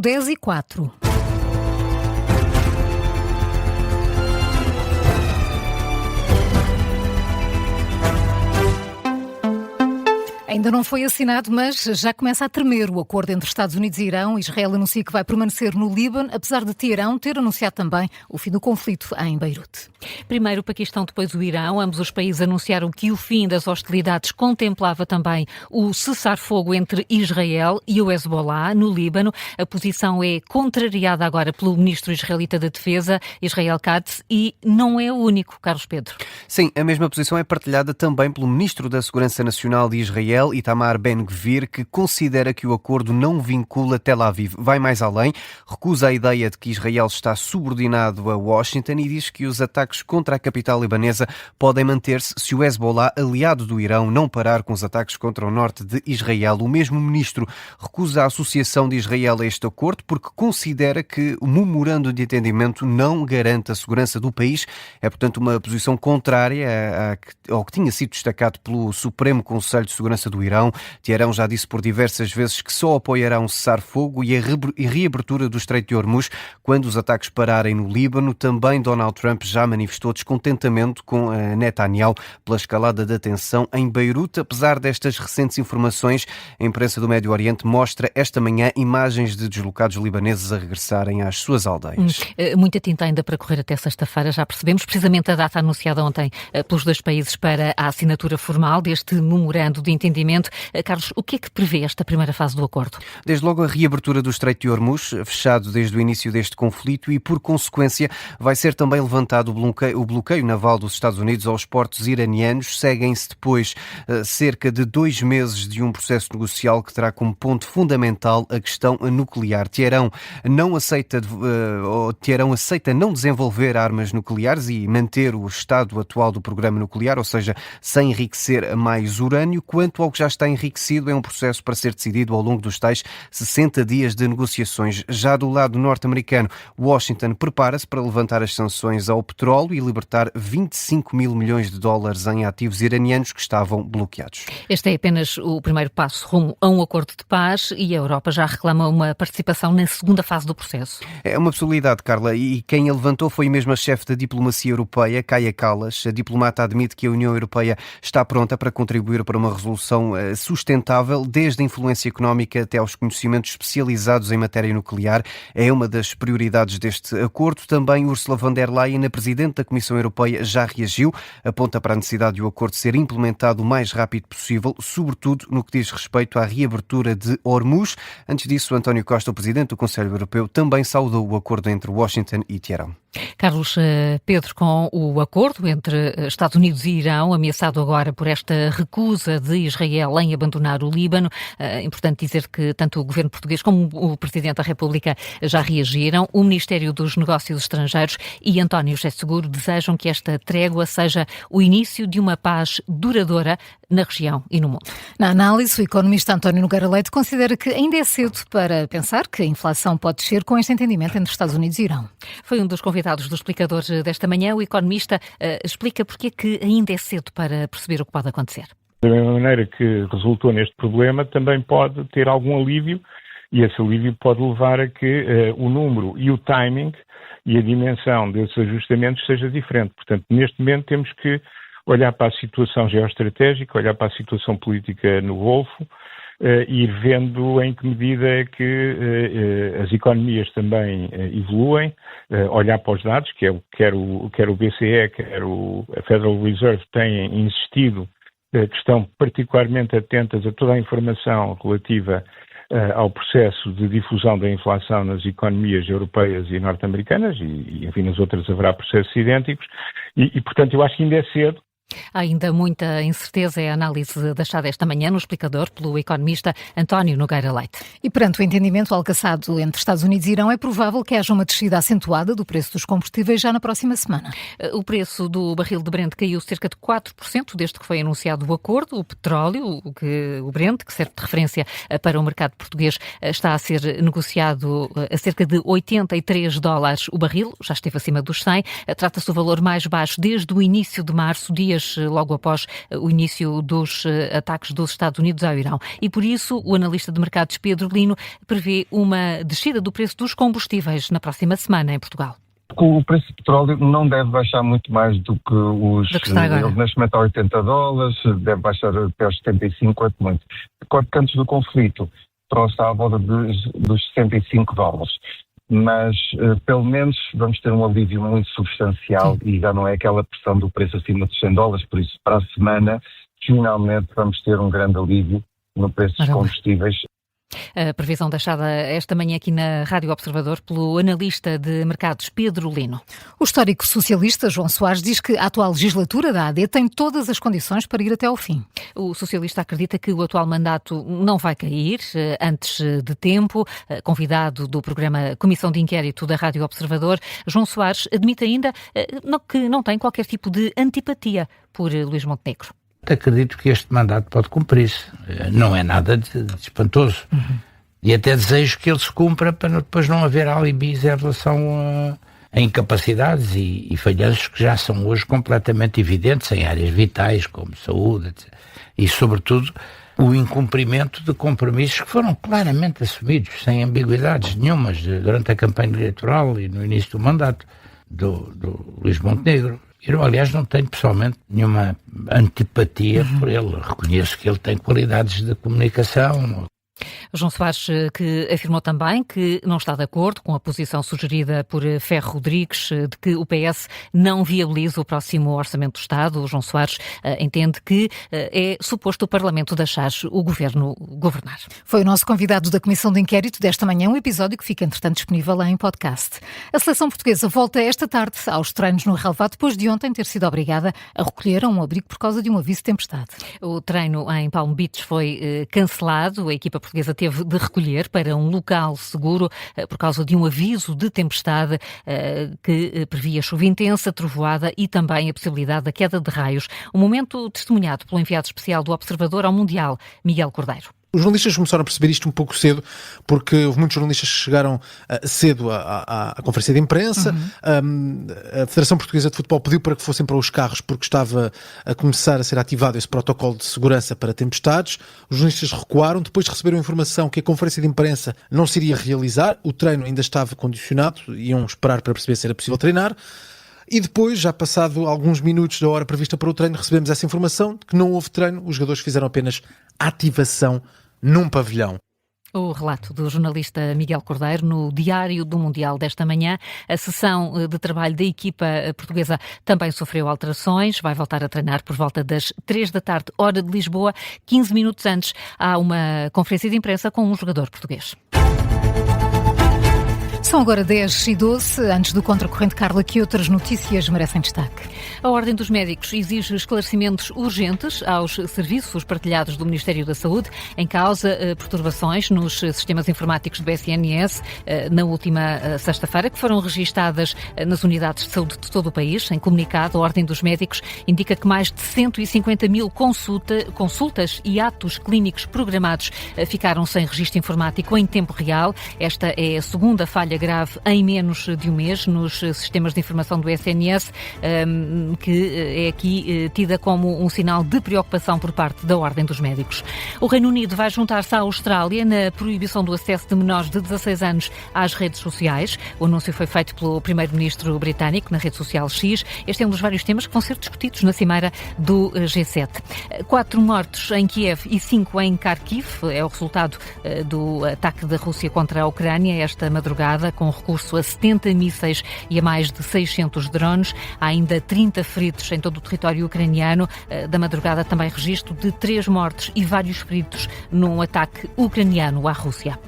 10h04. Ainda não foi assinado, mas já começa a tremer o acordo entre Estados Unidos e Irão. Israel anuncia que vai permanecer no Líbano, apesar de Teherão ter anunciado também o fim do conflito em Beirute. Primeiro o Paquistão, depois o Irão. Ambos os países anunciaram que o fim das hostilidades contemplava também o cessar-fogo entre Israel e o Hezbollah no Líbano. A posição é contrariada agora pelo ministro israelita da Defesa, Israel Katz, e não é o único, Carlos Pedro. Sim, a mesma posição é partilhada também pelo ministro da Segurança Nacional de Israel, Itamar Ben-Gvir, que considera que o acordo não vincula Tel Aviv. Vai mais além, recusa a ideia de que Israel está subordinado a Washington e diz que os ataques contra a capital libanesa podem manter-se se o Hezbollah, aliado do Irão, não parar com os ataques contra o norte de Israel. O mesmo ministro recusa a associação de Israel a este acordo porque considera que o memorando de entendimento não garante a segurança do país. É, portanto, uma posição contrária ao que tinha sido destacado pelo Supremo Conselho de Segurança do Irão. Teherão já disse por diversas vezes que só apoiará um cessar-fogo e a reabertura do Estreito de Hormuz quando os ataques pararem no Líbano. Também Donald Trump já manifestou descontentamento com Netanyahu pela escalada da tensão em Beirute. Apesar destas recentes informações, a imprensa do Médio Oriente mostra esta manhã imagens de deslocados libaneses a regressarem às suas aldeias. Muita tinta ainda para correr até sexta-feira, já percebemos. Precisamente a data anunciada ontem pelos dois países para a assinatura formal deste memorando de entendimento. Carlos, o que é que prevê esta primeira fase do acordo? Desde logo a reabertura do Estreito de Hormuz, fechado desde o início deste conflito, e por consequência vai ser também levantado o bloqueio naval dos Estados Unidos aos portos iranianos. Seguem-se depois cerca de 2 meses de um processo negocial que terá como ponto fundamental a questão nuclear. Teherão aceita não desenvolver armas nucleares e manter o estado atual do programa nuclear, ou seja, sem enriquecer mais urânio. Quanto ao que já está enriquecido, é um processo para ser decidido ao longo dos tais 60 dias de negociações. Já do lado norte-americano, Washington prepara-se para levantar as sanções ao petróleo e libertar 25 mil milhões de dólares em ativos iranianos que estavam bloqueados. Este é apenas o primeiro passo rumo a um acordo de paz e a Europa já reclama uma participação na segunda fase do processo. É uma possibilidade, Carla, e quem a levantou foi mesmo a chefe da diplomacia europeia, Kaja Kallas. A diplomata admite que a União Europeia está pronta para contribuir para uma resolução sustentável, desde a influência económica até aos conhecimentos especializados em matéria nuclear. É uma das prioridades deste acordo. Também Ursula von der Leyen, a Presidente da Comissão Europeia, já reagiu. Aponta para a necessidade de o acordo ser implementado o mais rápido possível, sobretudo no que diz respeito à reabertura de Hormuz. Antes disso, António Costa, o Presidente do Conselho Europeu, também saudou o acordo entre Washington e Teherão. Carlos Pedro, com o acordo entre Estados Unidos e Irão, ameaçado agora por esta recusa de Israel em abandonar o Líbano, é importante dizer que tanto o governo português como o Presidente da República já reagiram. O Ministério dos Negócios Estrangeiros e António José Seguro desejam que esta trégua seja o início de uma paz duradoura na região e no mundo. Na análise, o economista António Nogueira Leite considera que ainda é cedo para pensar que a inflação pode descer com este entendimento entre Estados Unidos e Irão. Foi um dos convidados do Explicador desta manhã. O economista explica porque é que ainda é cedo para perceber o que pode acontecer. Da mesma maneira que resultou neste problema, também pode ter algum alívio, e esse alívio pode levar a que o número e o timing e a dimensão desses ajustamentos seja diferente. Portanto, neste momento temos que olhar para a situação geoestratégica, olhar para a situação política no Golfo, e ir vendo em que medida é que as economias também evoluem, olhar para os dados, que é quer o BCE, quer a Federal Reserve têm insistido, que estão particularmente atentas a toda a informação relativa ao processo de difusão da inflação nas economias europeias e norte-americanas, e enfim, nas outras haverá processos idênticos, e portanto eu acho que ainda é cedo. Há ainda muita incerteza, é a análise deixada esta manhã no Explicador pelo economista António Nogueira Leite. E perante o entendimento alcançado entre Estados Unidos e Irão, é provável que haja uma descida acentuada do preço dos combustíveis já na próxima semana. O preço do barril de Brent caiu cerca de 4% desde que foi anunciado o acordo. O petróleo, o Brent, que serve de referência para o mercado português, está a ser negociado a cerca de $83 o barril, já esteve acima dos 100. Trata-se do valor mais baixo desde o início de março, dia dias logo após o início dos ataques dos Estados Unidos ao Irão. E por isso o analista de mercados Pedro Lino prevê uma descida do preço dos combustíveis na próxima semana em Portugal. O preço do petróleo não deve baixar muito mais do que ele neste momento a $80, deve baixar até aos 75, quanto muito. Recordo que antes do conflito trouxe à volta dos $65. Mas pelo menos vamos ter um alívio muito substancial. Sim. E já não é aquela pressão do preço acima dos $100, por isso para a semana finalmente vamos ter um grande alívio no preço dos combustíveis. A previsão deixada esta manhã aqui na Rádio Observador pelo analista de mercados Pedro Lino. O histórico socialista João Soares diz que a atual legislatura da AD tem todas as condições para ir até ao fim. O socialista acredita que o atual mandato não vai cair antes de tempo. Convidado do programa Comissão de Inquérito da Rádio Observador, João Soares admite ainda que não tem qualquer tipo de antipatia por Luís Montenegro. Acredito que este mandato pode cumprir-se. Não é nada de espantoso. E até desejo que ele se cumpra para depois não haver alibis em relação a incapacidades e falhanços que já são hoje completamente evidentes em áreas vitais, como saúde, etc. E, sobretudo, o incumprimento de compromissos que foram claramente assumidos, sem ambiguidades nenhumas, durante a campanha eleitoral e no início do mandato do Luís Montenegro. Eu, aliás, não tenho pessoalmente nenhuma antipatia por ele. Reconheço que ele tem qualidades de comunicação. João Soares, que afirmou também que não está de acordo com a posição sugerida por Ferro Rodrigues de que o PS não viabiliza o próximo Orçamento do Estado. O João Soares entende que é suposto o Parlamento deixar o Governo governar. Foi o nosso convidado da Comissão de Inquérito desta manhã, um episódio que fica, entretanto, disponível em podcast. A seleção portuguesa volta esta tarde aos treinos no relvado, depois de ontem ter sido obrigada a recolher um abrigo por causa de um aviso de tempestade. O treino em Palm Beach foi cancelado. A equipa portuguesa teve de recolher para um local seguro por causa de um aviso de tempestade que previa chuva intensa, trovoada e também a possibilidade da queda de raios. Um momento testemunhado pelo enviado especial do Observador ao Mundial, Miguel Cordeiro. Os jornalistas começaram a perceber isto um pouco cedo, porque houve muitos jornalistas que chegaram cedo à conferência de imprensa. A Federação Portuguesa de Futebol pediu para que fossem para os carros, porque estava a começar a ser ativado esse protocolo de segurança para tempestades. Os jornalistas recuaram, depois receberam a informação que a conferência de imprensa não se iria realizar, o treino ainda estava condicionado, iam esperar para perceber se era possível treinar. E depois, já passado alguns minutos da hora prevista para o treino, recebemos essa informação de que não houve treino, os jogadores fizeram apenas ativação num pavilhão. O relato do jornalista Miguel Cordeiro no Diário do Mundial desta manhã. A sessão de trabalho da equipa portuguesa também sofreu alterações. Vai voltar a treinar por volta das 3 da tarde, hora de Lisboa. 15 minutos antes há uma conferência de imprensa com um jogador português. São agora 10h12, antes do contracorrente Carla, que outras notícias merecem destaque? A Ordem dos Médicos exige esclarecimentos urgentes aos serviços partilhados do Ministério da Saúde, em causa perturbações nos sistemas informáticos do SNS na última sexta-feira, que foram registadas nas unidades de saúde de todo o país. Em comunicado, a Ordem dos Médicos indica que mais de 150 mil consultas e atos clínicos programados ficaram sem registro informático em tempo real. Esta é a segunda falha grave em menos de um mês nos sistemas de informação do SNS, que é aqui tida como um sinal de preocupação por parte da Ordem dos Médicos. O Reino Unido vai juntar-se à Austrália na proibição do acesso de menores de 16 anos às redes sociais. O anúncio foi feito pelo primeiro-ministro britânico na rede social X. Este é um dos vários temas que vão ser discutidos na cimeira do G7. 4 mortos em Kiev e 5 em Kharkiv. É o resultado do ataque da Rússia contra a Ucrânia esta madrugada, com recurso a 70 mísseis e a mais de 600 drones. Há ainda 30 feridos em todo o território ucraniano. Da madrugada também registro de 3 mortes e vários feridos num ataque ucraniano à Rússia.